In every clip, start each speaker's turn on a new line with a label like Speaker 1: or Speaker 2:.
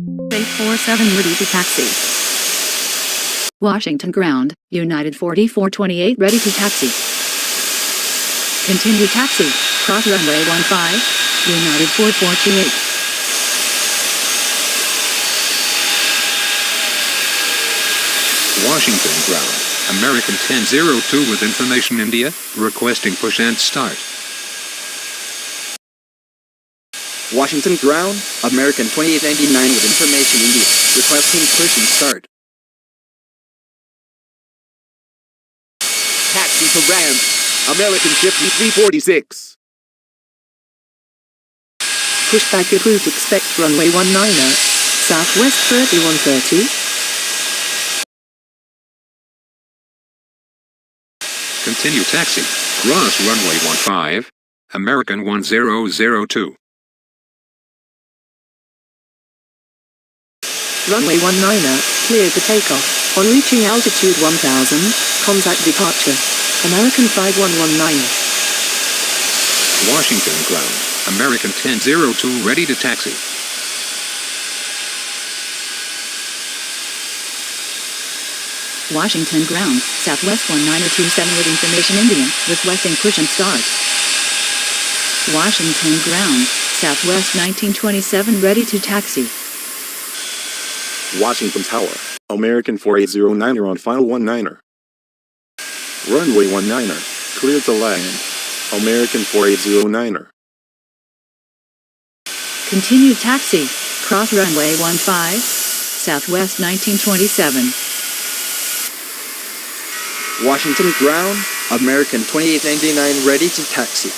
Speaker 1: 847 ready to taxi. Washington ground, United 4428 ready to taxi. Continue taxi, cross runway 15, United 4428.
Speaker 2: Washington ground, American 1002 with information India, requesting push and start.
Speaker 3: Washington ground, American 2899 with information India, requesting push and start.
Speaker 4: Taxi to ramp, American 5346.
Speaker 5: Pushback approved. Expect runway 19er, Southwest 3130.
Speaker 2: Continue taxi, cross runway 15, American 1002.
Speaker 5: Runway 19er, cleared for takeoff. On reaching altitude 1000, contact departure. American 5119.
Speaker 2: Washington ground, American 1002 ready to taxi.
Speaker 1: Washington ground, Southwest 1927 with information Indian, requesting push and start. Washington ground, Southwest 1927 ready to taxi.
Speaker 6: Washington Tower, American 4809er on final 19er. Runway 19er, cleared to land, American 4809er.
Speaker 1: Continue taxi, cross runway 15, Southwest 1927.
Speaker 3: Washington ground, American 2899 ready to taxi.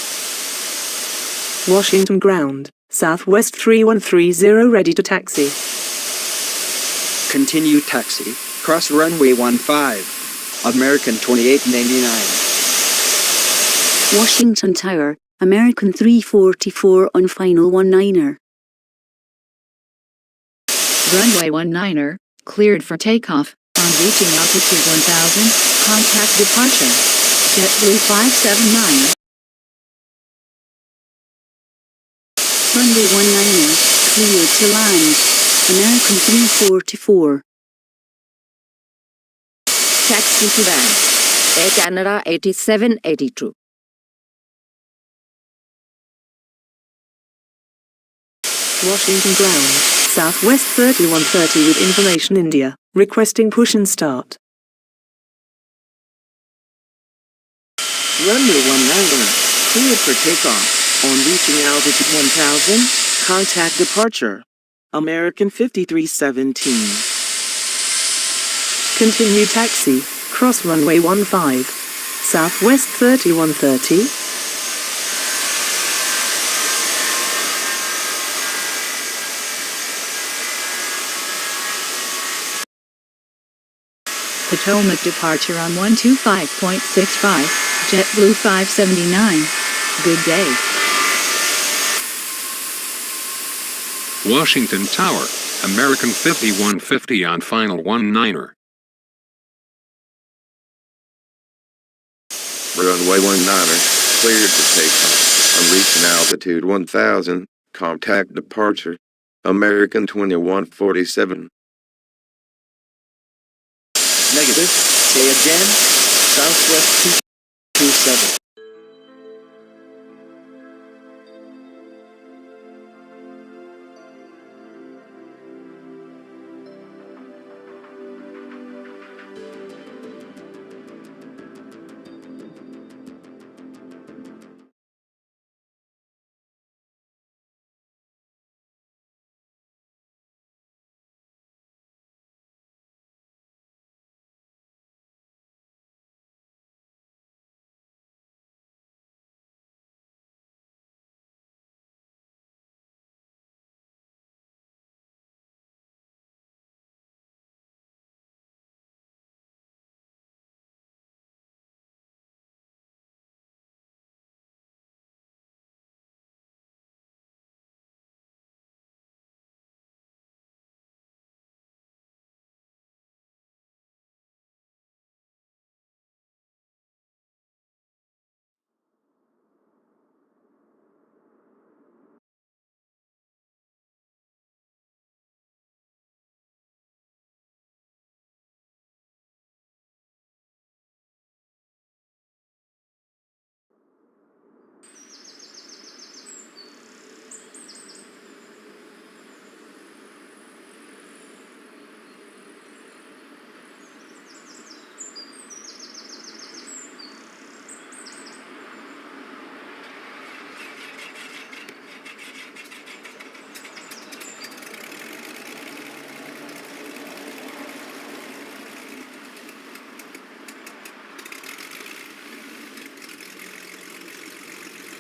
Speaker 5: Washington ground, Southwest 3130 ready to taxi.
Speaker 3: Continue taxi, cross runway 15, American 2899.
Speaker 7: Washington Tower, American 344 on final 19er.
Speaker 1: Runway 19er, cleared for takeoff. On reaching altitude 1000, contact departure. JetBlue 579.
Speaker 7: Runway 19er, cleared to land, American 344.
Speaker 8: Taxi to land, Air Canada 8782.
Speaker 5: Washington ground, Southwest 3130 with information India, requesting push and start.
Speaker 3: Runway 19er, cleared for takeoff. On reaching altitude 1000, contact departure. American 5317.
Speaker 5: Continue taxi, cross runway 15, Southwest 3130.
Speaker 1: Potomac departure on 125.65, JetBlue 579. Good day.
Speaker 2: Washington Tower, American 5150 on final 19er.
Speaker 9: Runway 19er, cleared to takeoff. On reaching altitude 1000, contact departure. American 2147.
Speaker 3: Negative. Say again. Southwest 227.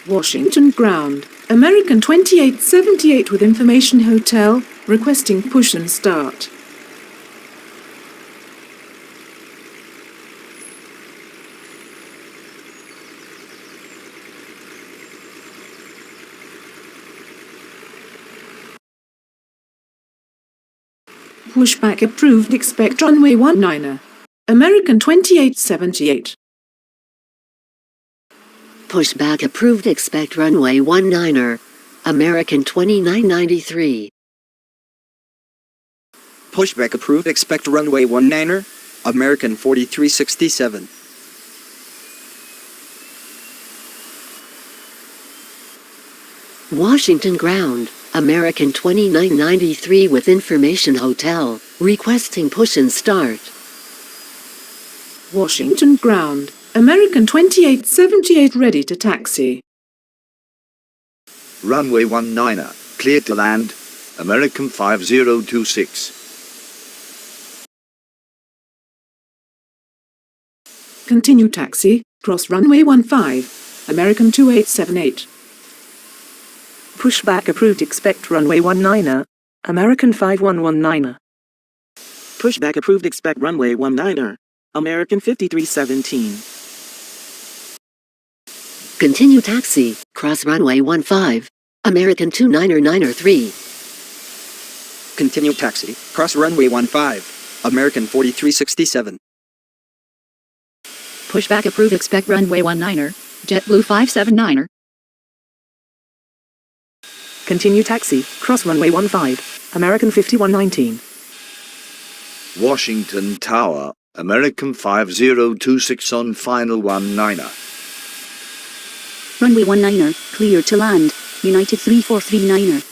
Speaker 5: Washington ground. American 2878 with information hotel, requesting push and start. Pushback approved, expect runway 19er. American 2878.
Speaker 8: Pushback approved, expect runway 19er. American 2993.
Speaker 10: Pushback approved, expect runway 19er. American 4367.
Speaker 8: Washington ground. American 2993 with information hotel, requesting push and start.
Speaker 5: Washington ground. American 2878 ready to taxi.
Speaker 4: Runway 19er, cleared to land. American 5026.
Speaker 5: Continue taxi, cross runway 15. American 2878.
Speaker 3: Pushback approved, expect runway 19er. American 5119er. Pushback approved, expect runway 19er. American 5317.
Speaker 8: Continue taxi, cross runway 15. American 29903.
Speaker 10: Continue taxi, cross runway 15. American 4367.
Speaker 1: Pushback approved, expect runway 19er. JetBlue 579er.
Speaker 3: Continue taxi, cross runway 15. American 5119.
Speaker 4: Washington Tower, American 5026 on final 19er.
Speaker 7: Runway 19er, clear to land. United 3439er.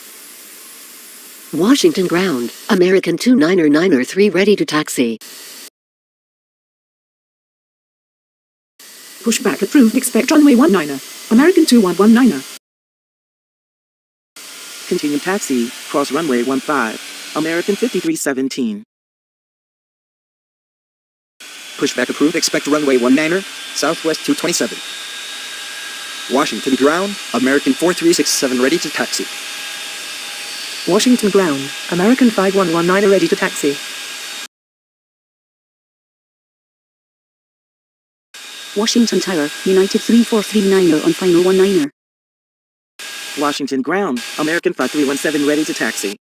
Speaker 8: Washington ground. American 29903 ready to taxi.
Speaker 5: Pushback approved, expect runway 19er. American 2119er.
Speaker 3: Continue taxi, cross runway 15. American 5317.
Speaker 10: Pushback approved, expect runway 19er. Southwest 227. Washington ground. American 4367 ready to taxi.
Speaker 3: Washington ground. American 5119 ready to taxi.
Speaker 7: Washington Tower, United 3439er on final 19er.
Speaker 3: Washington ground. American 5317 ready to taxi.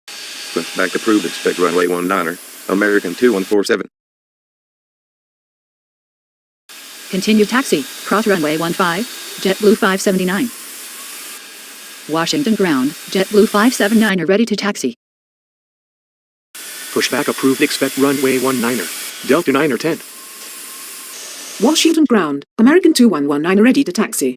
Speaker 9: Pushback approved, expect runway 19er. American 2147.
Speaker 1: Continue taxi, cross runway 15, JetBlue 579. Washington ground, JetBlue 579 are ready to taxi.
Speaker 11: Pushback approved, expect runway 19er. Delta 9 or 10.
Speaker 5: Washington ground, American 2119 ready to taxi.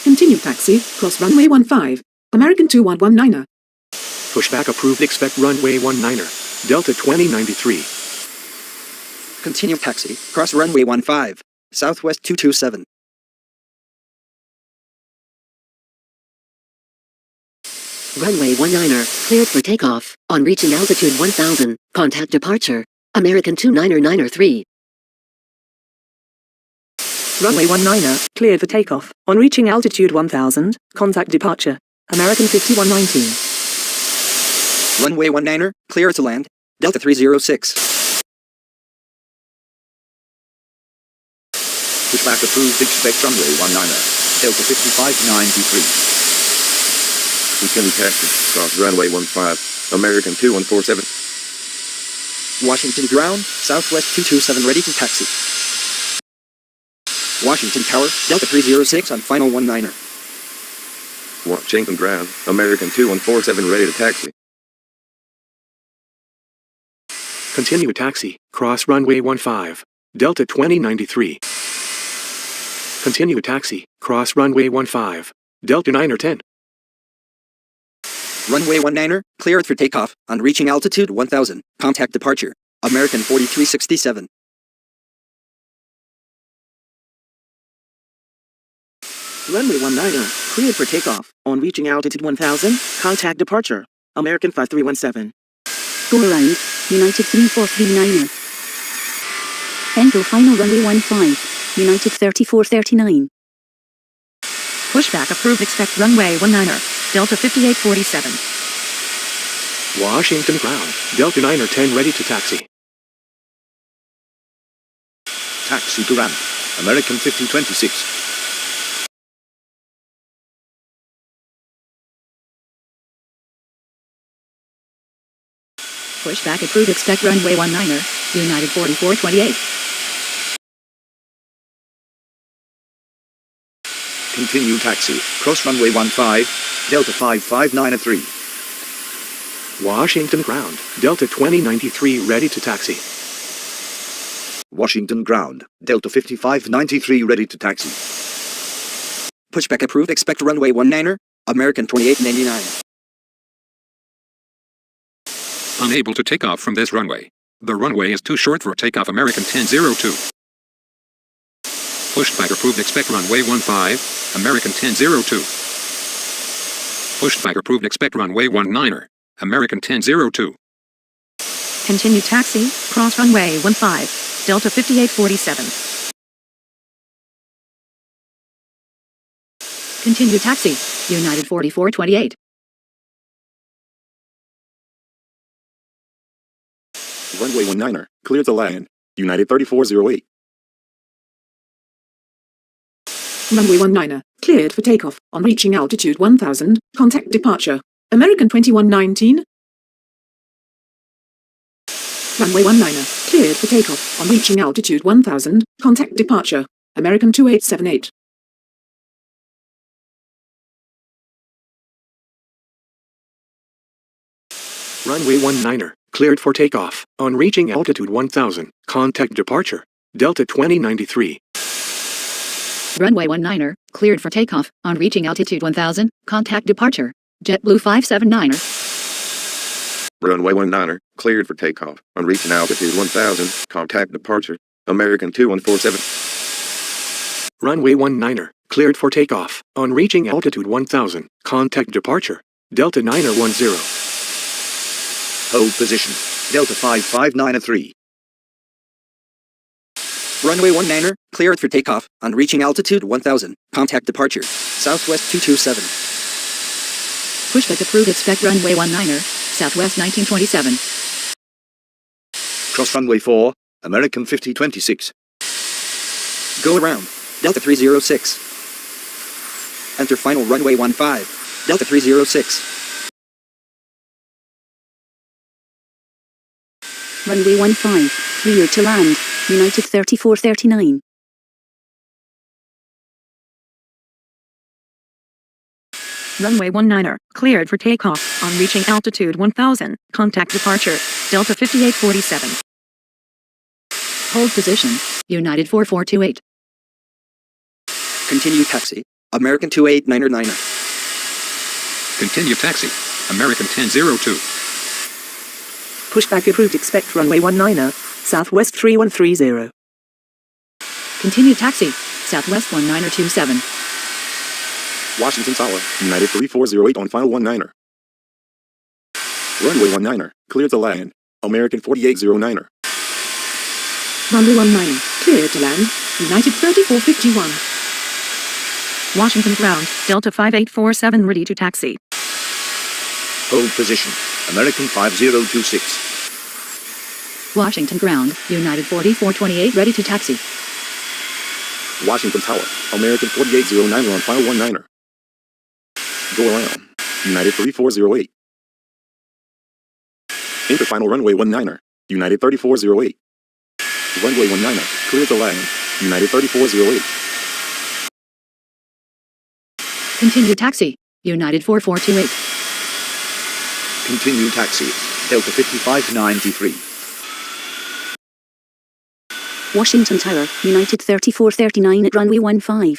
Speaker 5: Continue taxi, cross runway 15, American 2119er.
Speaker 11: Pushback approved, expect runway 19er. Delta 2093.
Speaker 10: Continue taxi, cross runway 15, Southwest 227.
Speaker 8: Runway 19er, cleared for takeoff. On reaching altitude 1000, contact departure. American 299er3.
Speaker 3: Runway 19er, cleared for takeoff. On reaching altitude 1000, contact departure. American 5119.
Speaker 10: Runway 19er, clear to land. Delta 306.
Speaker 4: Pushback approved, expect runway 19er. Delta 5593.
Speaker 9: Continue taxi, cross runway 15, American 2147.
Speaker 10: Washington ground, Southwest 227 ready to taxi. Washington Tower, Delta 306 on final 19er.
Speaker 9: Washington ground, American 2147 ready to taxi.
Speaker 11: Continue taxi, cross runway 15, Delta 2093. Continue taxi, cross runway 15, Delta 9 or 10.
Speaker 10: Runway 19er, cleared for takeoff. On reaching altitude 1000, contact departure. American 4367.
Speaker 3: Runway 19er, cleared for takeoff. On reaching altitude 1000, contact departure. American 5317.
Speaker 7: Go around, United 3439er. Enter final runway 15, United 3439.
Speaker 1: Pushback approved. Expect runway 19er, Delta 5847.
Speaker 11: Washington ground, Delta 910 ready to taxi.
Speaker 4: Taxi to ramp. American 5026.
Speaker 1: Pushback approved. Expect runway 19er, United 4428.
Speaker 4: Continue taxi. Cross runway 15, Delta 559
Speaker 11: Washington ground, Delta 2093 ready to taxi.
Speaker 4: Washington ground, Delta 5593 ready to taxi.
Speaker 10: Pushback approved. Expect runway 19er, American 2899.
Speaker 2: Unable to take off from this runway. The runway is too short for takeoff. American 1002. Pushback approved. Expect runway 15, American 1002. Pushback approved. Expect runway 19er, American 1002.
Speaker 1: Continue taxi, cross runway 15, Delta 5847. Continue taxi, United 4428.
Speaker 6: Runway 19er, cleared to land. United 3408.
Speaker 5: Runway 19er, cleared for takeoff. On reaching altitude 1000, contact departure. American 2119. Runway 19er, cleared for takeoff. On reaching altitude 1000, contact departure. American 2878.
Speaker 11: Runway 19er, cleared for takeoff. On reaching altitude 1000, contact departure. Delta 2093.
Speaker 1: Runway 19er, cleared for takeoff. On reaching altitude 1000, contact departure. JetBlue 579er.
Speaker 9: Runway 19er, cleared for takeoff. On reaching altitude 1000, contact departure. American 2147.
Speaker 11: Runway 19er, cleared for takeoff. On reaching altitude 1000, contact departure. Delta 910.
Speaker 4: Hold position. Delta 5593.
Speaker 10: Runway 19er, cleared for takeoff. On reaching altitude 1000, contact departure. Southwest 227.
Speaker 1: Pushback approved. Expect runway 19er, Southwest 1927.
Speaker 4: Cross runway 4, American 5026.
Speaker 10: Go around, Delta 306. Enter final runway 15, Delta 306.
Speaker 7: Runway 15, clear to land, United 3439.
Speaker 1: Runway 19er, cleared for takeoff. On reaching altitude 1000, contact departure. Delta 5847. Hold position, United 4428.
Speaker 10: Continue taxi, American 2899.
Speaker 2: Continue taxi, American 1002.
Speaker 5: Pushback approved. Expect runway 19er, Southwest 3130.
Speaker 1: Continue taxi, Southwest 1927.
Speaker 6: Washington Tower, United 3408 on final 19er. Runway 19er, cleared to land. American 4809er.
Speaker 5: Runway 19er, cleared to land, United 3451.
Speaker 1: Washington ground, Delta 5847 ready to taxi.
Speaker 4: Hold position. American 5026.
Speaker 1: Washington ground, United 4428 ready to taxi.
Speaker 6: Washington Tower, American 4809 on final 19er. Go around. United 3408. Enter final runway 19er. United 3408. Runway 19er, clear to land. United 3408.
Speaker 1: Continue taxi, United 4428.
Speaker 4: Continue taxi. Delta 5593.
Speaker 7: Washington Tower, United 3439 at runway 15.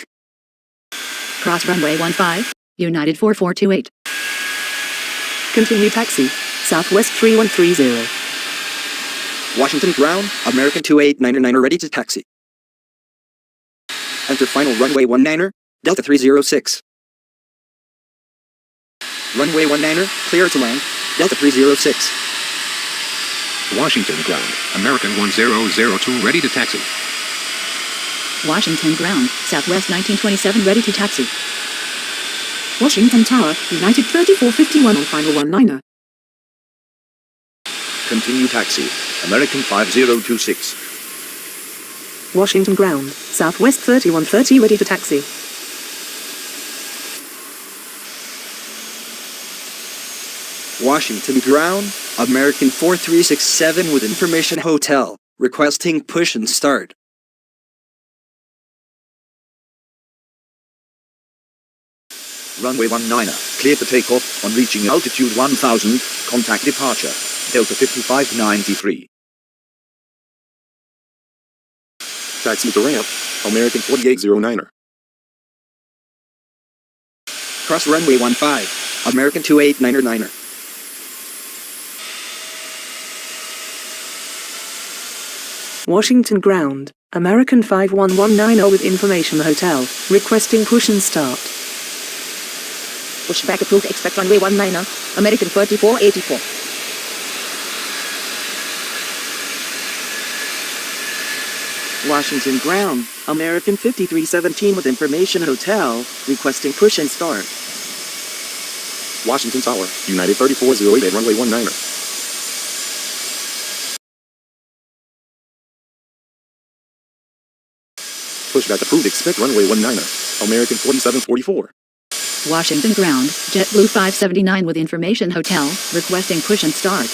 Speaker 1: Cross runway 15, United 4428.
Speaker 5: Continue taxi, Southwest 3130.
Speaker 10: Washington ground, American 2899 ready to taxi. Enter final runway 19er, Delta 306. Runway 19er, clear to land, Delta 306.
Speaker 2: Washington ground, American 1002 ready to taxi.
Speaker 1: Washington ground, Southwest 1927 ready to taxi.
Speaker 5: Washington Tower, United 3451 on final 19er.
Speaker 4: Continue taxi. American 5026.
Speaker 5: Washington ground, Southwest 3130 ready to taxi.
Speaker 10: Washington ground, American 4367 with information hotel, requesting push and start.
Speaker 4: Runway 19er, cleared for takeoff. On reaching altitude 1000, contact departure. Delta 5593.
Speaker 6: Taxi to ramp, American 4809er.
Speaker 10: Cross runway 15, American 289er.
Speaker 5: Washington ground, American 5119 with information hotel, requesting push and start.
Speaker 1: Pushback approved. Expect runway 19er. American 3484.
Speaker 3: Washington ground, American 5317 with information hotel, requesting push and start.
Speaker 6: Washington Tower, United 3408 at runway 19er. Pushback approved. Expect runway 19er. American 4744.
Speaker 1: Washington ground, JetBlue 579 with information hotel, requesting push and start.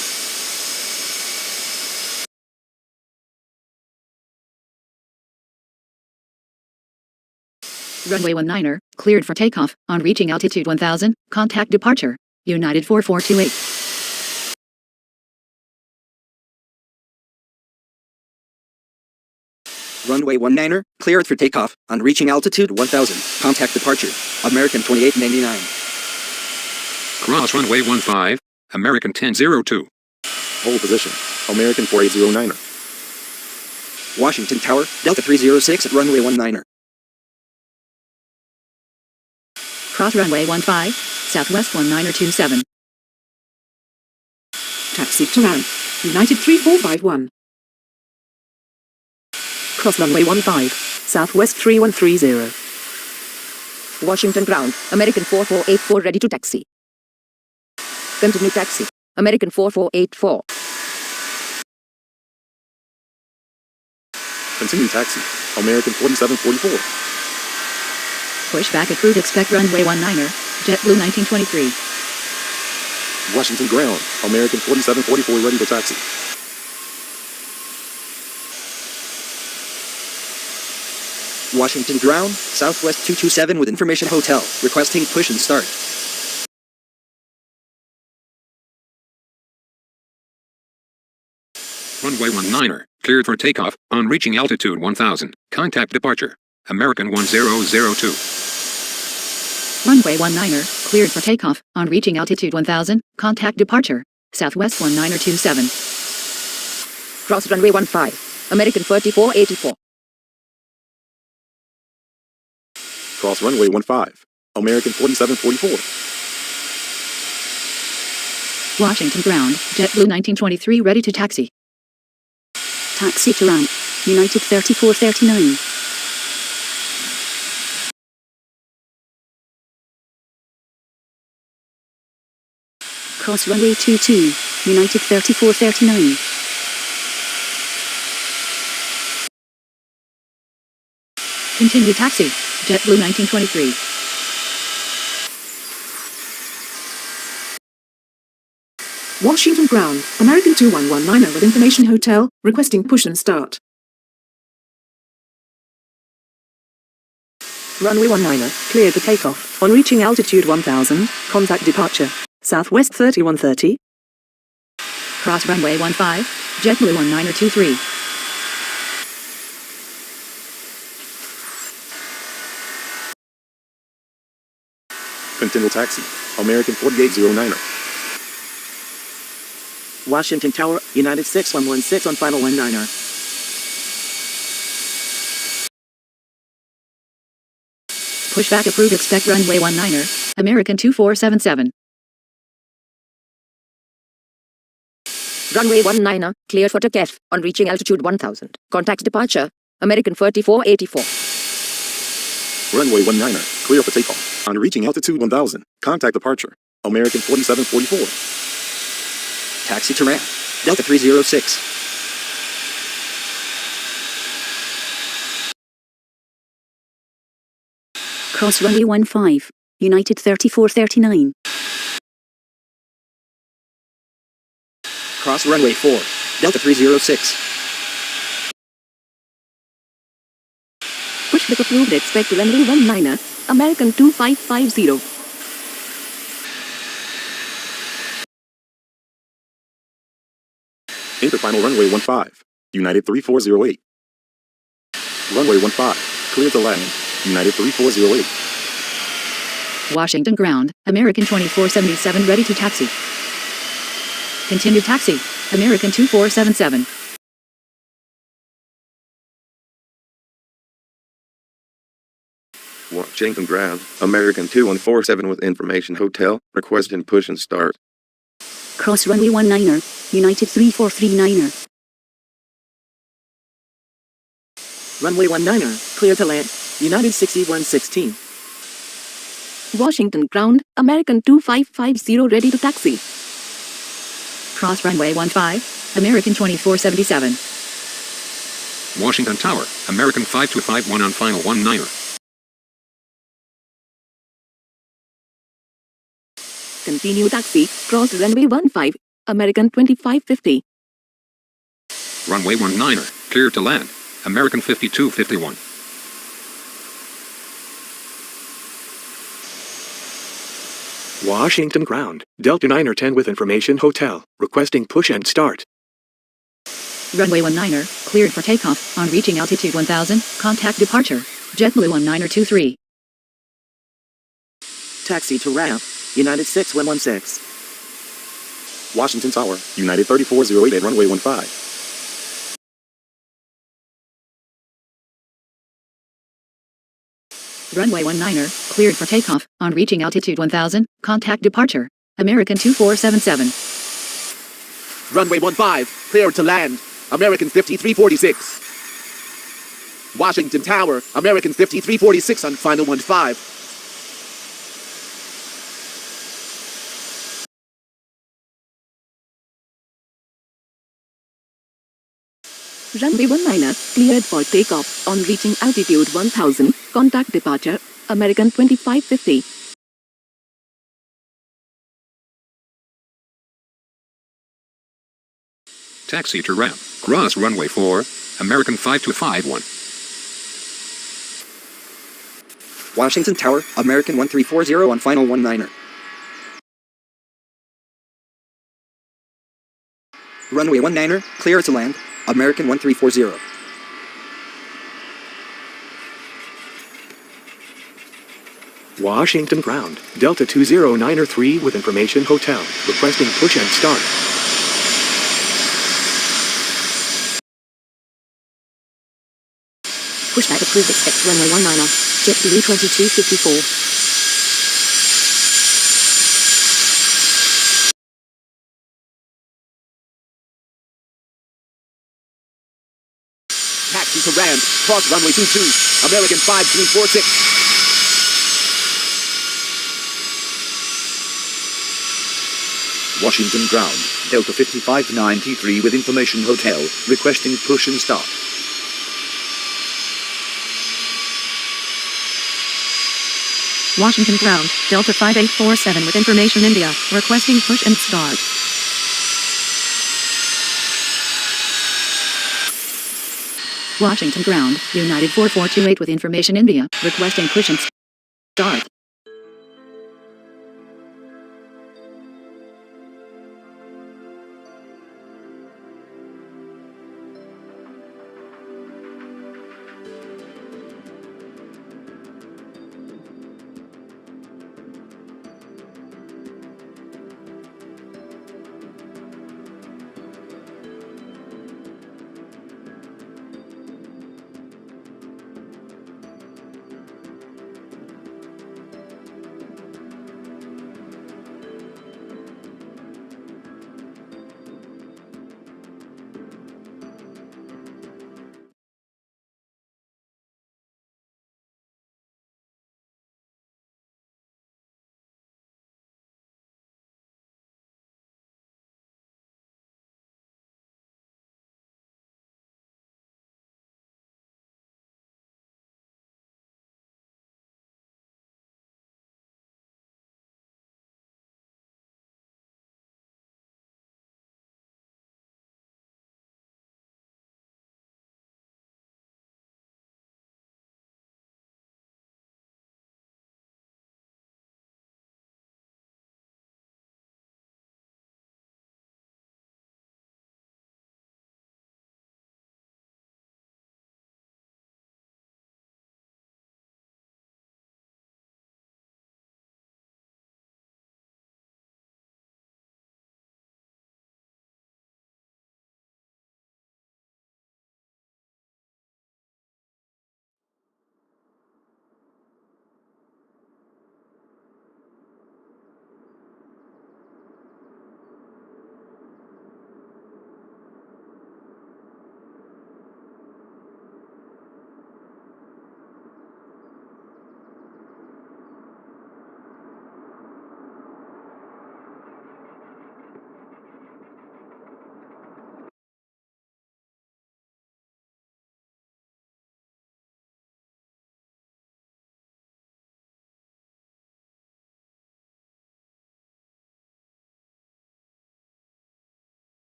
Speaker 1: Runway 19er, cleared for takeoff. On reaching altitude 1000, contact departure. United 4428.
Speaker 10: Runway 19er, cleared for takeoff. On reaching altitude 1000, contact departure. American 2899.
Speaker 2: Cross runway 15, American 1002.
Speaker 6: Hold position, American 4809er.
Speaker 10: Washington Tower, Delta 306 at runway 19er.
Speaker 1: Cross runway 15, Southwest 1927.
Speaker 5: Taxi to ramp, United 3451. Cross runway 15, Southwest 3130.
Speaker 1: Washington ground, American 4484 ready to taxi. Continue taxi, American 4484.
Speaker 6: Continue taxi, American 4744.
Speaker 1: Pushback approved. Expect runway 19er. JetBlue 1923.
Speaker 6: Washington ground, American 4744 ready for taxi.
Speaker 10: Washington ground, Southwest 227 with information hotel, requesting push and start.
Speaker 2: Runway 19er, cleared for takeoff. On reaching altitude 1000, contact departure. American 1002.
Speaker 1: Runway 19er, cleared for takeoff. On reaching altitude 1000, contact departure. Southwest 1927. Cross runway 15, American 4484.
Speaker 6: Cross runway 15, American 4744.
Speaker 1: Washington ground, JetBlue 1923 ready to taxi.
Speaker 7: Taxi to ramp, United 3439. Cross runway 22, United 3439.
Speaker 1: Continue taxi, JetBlue 1923.
Speaker 5: Washington ground, American 2119 with information hotel, requesting push and start. Runway 19er, cleared for takeoff. On reaching altitude 1000, contact departure. Southwest 3130.
Speaker 1: Cross runway 15, JetBlue 1923.
Speaker 6: Continental taxi, American 4809er.
Speaker 3: Washington Tower, United 6116 on final 19er.
Speaker 1: Pushback approved. Expect runway 19er. American 2477. Runway 19er, cleared for takeoff on reaching altitude 1000. Contact departure, American 3484.
Speaker 6: Runway 19er, clear for takeoff. On reaching altitude 1000, contact departure. American 4744.
Speaker 10: Taxi to ramp. Delta 306.
Speaker 7: Cross runway 15, United 3439.
Speaker 10: Cross runway 4. Delta 306.
Speaker 5: Pushback approved. Expect runway 19er, American 2550.
Speaker 6: Enter final runway 15, United 3408. Runway 15, clear to land, United 3408.
Speaker 1: Washington ground, American 2477 ready to taxi. Continue taxi, American 2477.
Speaker 9: Washington ground, American 2147 with information hotel, requesting push and start.
Speaker 7: Cross runway 19er, United 3439er.
Speaker 3: Runway 19er, clear to land, United 6116.
Speaker 5: Washington ground, American 2550 ready to taxi.
Speaker 1: Cross runway 15, American 2477.
Speaker 2: Washington Tower, American 5251 on final 19er.
Speaker 5: Continue taxi, cross runway 15, American 2550.
Speaker 2: Runway 19er, clear to land, American 5251.
Speaker 11: Washington ground, Delta 910 with information hotel, requesting push and start.
Speaker 1: Runway 19er, cleared for takeoff on reaching altitude 1000. Contact departure, JetBlue 19er23.
Speaker 3: Taxi to ramp, United 6116.
Speaker 6: Washington Tower, United 3408 at runway 15.
Speaker 1: Runway 19er, cleared for takeoff on reaching altitude 1000. Contact departure, American 2477.
Speaker 12: Runway 15, cleared to land, American 5346. Washington Tower, American 5346 on final 15.
Speaker 5: Runway 19er, cleared for takeoff on reaching altitude 1000. Contact departure, American 2550.
Speaker 2: Taxi to ramp, cross runway 4, American 5251.
Speaker 10: Washington Tower, American 1340 on final 19er. Runway 19er, clear to land, American 1340.
Speaker 11: Washington ground, Delta 209er3 with information hotel, requesting push and start.
Speaker 5: Pushback approved. Expect runway 19er, JetBlue 2254.
Speaker 12: Taxi to ramp, cross runway 22, American 5346.
Speaker 4: Washington ground, Delta 5593 with information hotel, requesting push and start.
Speaker 1: Washington ground, Delta 5847 with information India, requesting push and start. Washington ground, United 4428 with information India, requesting push and start.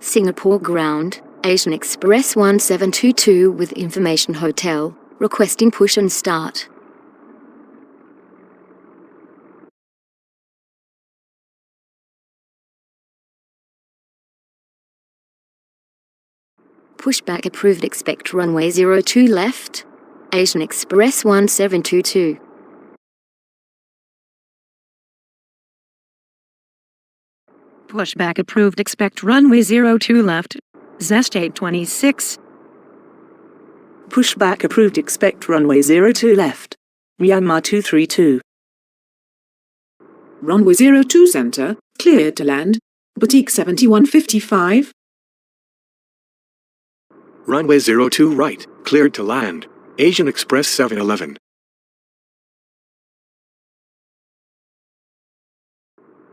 Speaker 8: Singapore ground, Asian Express 1722 with information hotel, requesting push and start. Pushback approved, expect runway 02 left, Asian Express 1722.
Speaker 3: Pushback approved, expect runway 02 left, Zest 826. Pushback approved, expect runway 02 left, Myanmar 232.
Speaker 5: Runway 02 center, cleared to land, Boutique 7155.
Speaker 11: Runway 02 right, cleared to land, Asian Express 711.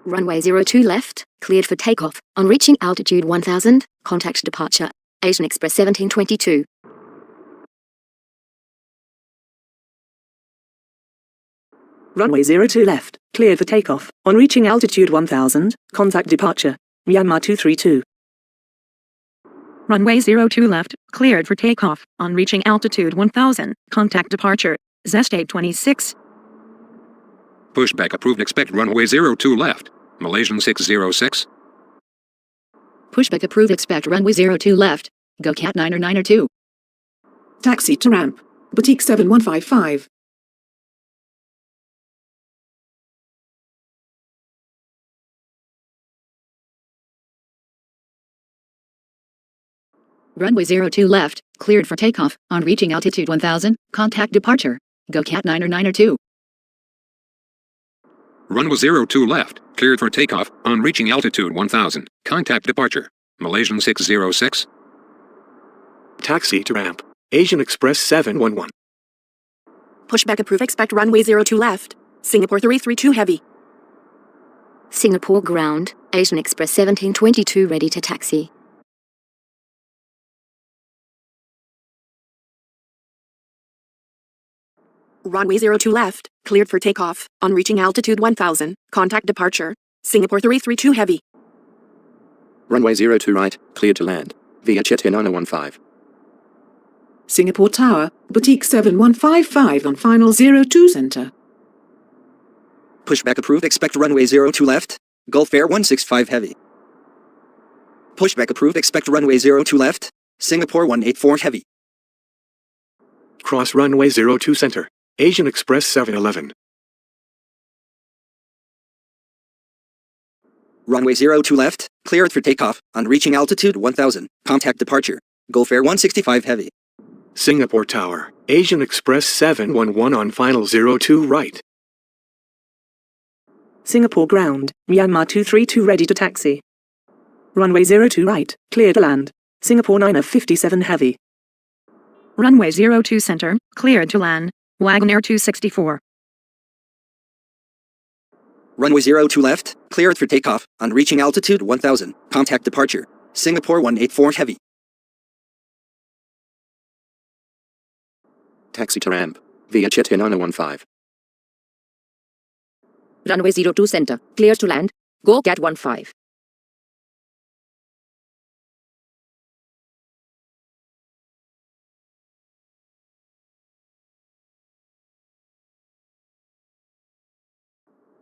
Speaker 8: Runway 02 left, cleared for takeoff. On reaching altitude 1000, contact departure, Asian Express 1722.
Speaker 3: Runway 02 left, cleared for takeoff. On reaching altitude 1000, contact departure, Myanmar 232. Runway 02 left, cleared for takeoff. On reaching altitude 1000, contact departure, Zest 826.
Speaker 2: Pushback approved, expect runway 02 left, Malaysian 606.
Speaker 1: Pushback approved, expect runway 02 left, Go Cat 9er 2.
Speaker 5: Taxi to ramp, Boutique 7155.
Speaker 1: Runway 02 left, cleared for takeoff. On reaching altitude 1000, contact departure, Go Cat 9er 2.
Speaker 2: Runway 02 left, cleared for takeoff. On reaching altitude 1000, contact departure, Malaysian 606.
Speaker 11: Taxi to ramp, Asian Express 711.
Speaker 5: Pushback approved, expect runway 02 left, Singapore 332 heavy.
Speaker 8: Singapore ground, Asian Express 1722 ready to taxi.
Speaker 5: Runway 02 left, cleared for takeoff. On reaching altitude 1000, contact departure, Singapore 332 heavy.
Speaker 10: Runway 02 right, cleared to land, Vietjet 915.
Speaker 5: Singapore Tower, Boutique 7155 on final 02 center.
Speaker 10: Pushback approved, expect runway 02 left, Gulf Air 165 heavy. Pushback approved, expect runway 02 left, Singapore 184 heavy.
Speaker 11: Cross runway 02 center, Asian Express 711.
Speaker 10: Runway 02 left, cleared for takeoff. On reaching altitude 1000, contact departure, Gulf Air 165 heavy.
Speaker 11: Singapore Tower, Asian Express 711 on final 02 right.
Speaker 3: Singapore ground, Myanmar 232 ready to taxi. Runway 02 right, clear to land, Singapore 957 heavy. Runway 02 center, cleared to land, Wagonair 264.
Speaker 10: Runway 02 left, cleared for takeoff. On reaching altitude 1000, contact departure, Singapore 184 heavy. Taxi to ramp, Vietjet 915.
Speaker 1: Runway 02 center, cleared to land, Go Cat 15.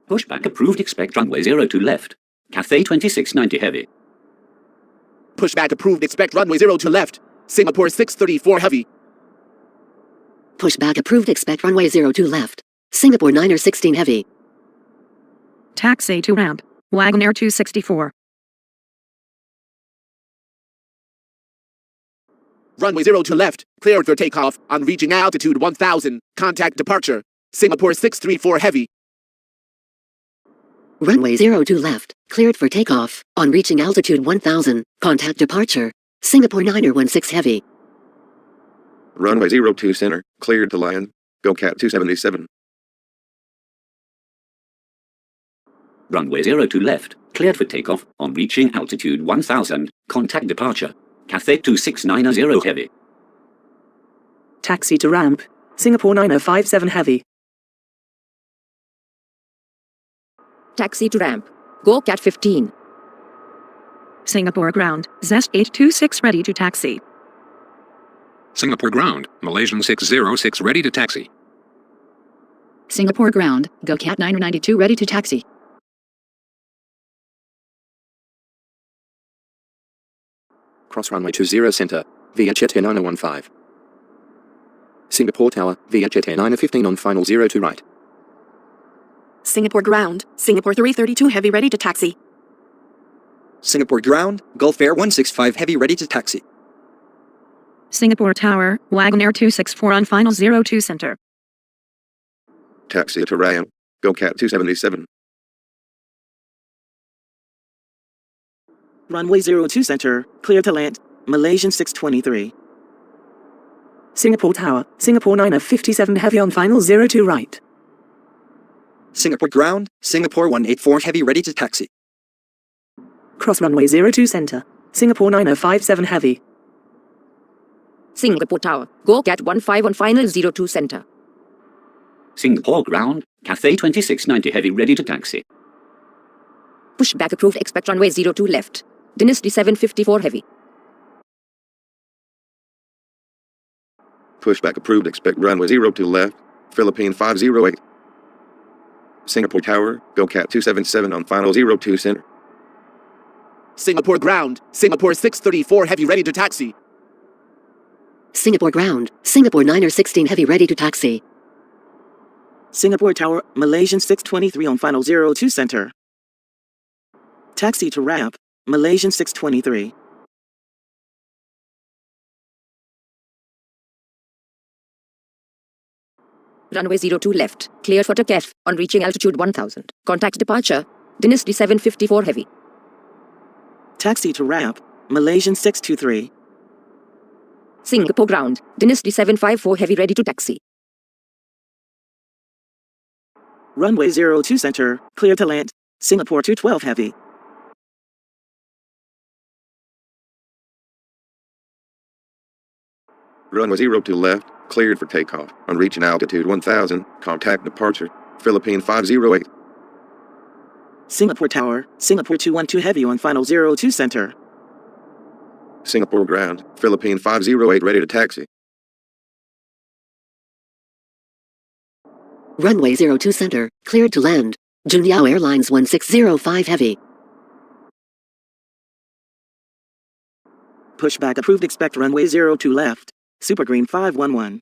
Speaker 13: Pushback approved, expect runway 02 left, Cathay 2690 heavy.
Speaker 12: Pushback approved, expect runway 02 left, Singapore 634 heavy.
Speaker 8: Pushback approved, expect runway 02 left, Singapore 916 heavy.
Speaker 3: Taxi to ramp, Wagonair 264.
Speaker 12: Runway 02 left, cleared for takeoff. On reaching altitude 1000, contact departure, Singapore 634 heavy.
Speaker 8: Runway 02 left, cleared for takeoff. On reaching altitude 1000, contact departure, Singapore 916 heavy.
Speaker 9: Runway 02 center, cleared to land, Go Cat 277.
Speaker 13: Runway 02 left, cleared for takeoff. On reaching altitude 1000, contact departure, Cathay 2690 heavy.
Speaker 3: Taxi to ramp, Singapore 9057 heavy.
Speaker 1: Taxi to ramp, Go Cat 15.
Speaker 3: Singapore ground, Zest 826 ready to taxi.
Speaker 2: Singapore ground, Malaysian 606 ready to taxi.
Speaker 1: Singapore ground, GoCat 992 ready to taxi.
Speaker 11: Cross runway 20 center, VHT 9015. Singapore tower, VHT 915 on final 02 right.
Speaker 3: Singapore ground, Singapore 332 heavy ready to taxi.
Speaker 10: Singapore ground, Gulf Air 165 heavy ready to taxi.
Speaker 3: Singapore tower, Wagonair 264 on final 02 center.
Speaker 9: Taxi to Raya. GoCat 277.
Speaker 3: Runway 02 center, clear to land, Malaysian 623. Singapore tower, Singapore 957 heavy on final 02 right.
Speaker 10: Singapore ground, Singapore 184 heavy ready to taxi.
Speaker 3: Cross runway 02 center, Singapore 9057 heavy.
Speaker 1: Singapore tower, GoCat 15 on final 02 center.
Speaker 13: Singapore ground, Cathay 2690 heavy ready to taxi.
Speaker 1: Pushback approved, expect runway 02 left. Dynasty 754 heavy.
Speaker 9: Pushback approved. Expect runway 02 left. Philippine 508. Singapore tower. GoCat 277 on final 02 center.
Speaker 12: Singapore ground, Singapore 634 heavy ready to taxi.
Speaker 8: Singapore ground, Singapore 916 heavy ready to taxi.
Speaker 3: Singapore tower, Malaysian 623 on final 02 center. Taxi to ramp, Malaysian 623.
Speaker 1: Runway 02 left, cleared for takeoff on reaching altitude 1000. Contact departure, Dynasty 754 heavy.
Speaker 3: Taxi to ramp, Malaysian 623.
Speaker 1: Singapore ground, Dynasty 754 heavy ready to taxi.
Speaker 3: Runway 02 center, clear to land, Singapore 212 heavy.
Speaker 9: Runway 02 left. Cleared for takeoff. On reaching altitude 1000. Contact departure. Philippine 508.
Speaker 3: Singapore tower, Singapore 212 heavy on final 02 center.
Speaker 9: Singapore ground. Philippine 508 ready to taxi.
Speaker 8: Runway 02 center, cleared to land. Junyao Airlines 1605 heavy.
Speaker 3: Pushback approved, expect runway 02 left. Super Green 511.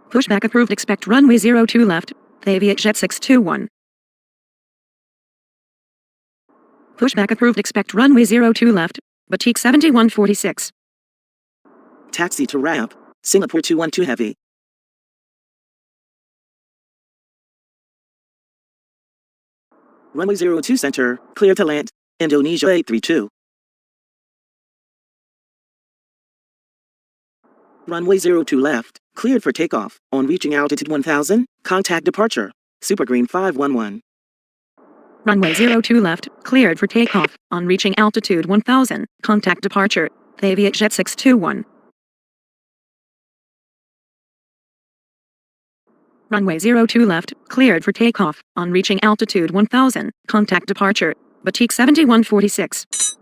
Speaker 3: Pushback approved, expect runway 02 left. Aviajet 621. Pushback approved, expect runway 02 left. Batik 7146. Taxi to ramp, Singapore 212 heavy. Runway 02 center, clear to land, Indonesia 832. Runway 02 left, cleared for takeoff. On reaching altitude 1000, contact departure. Super Green 511. Runway 02 left, cleared for takeoff. On reaching altitude 1000, contact departure. Aviajet 621. Runway 02 left, cleared for takeoff. On reaching altitude 1000, contact departure. Batik 7146.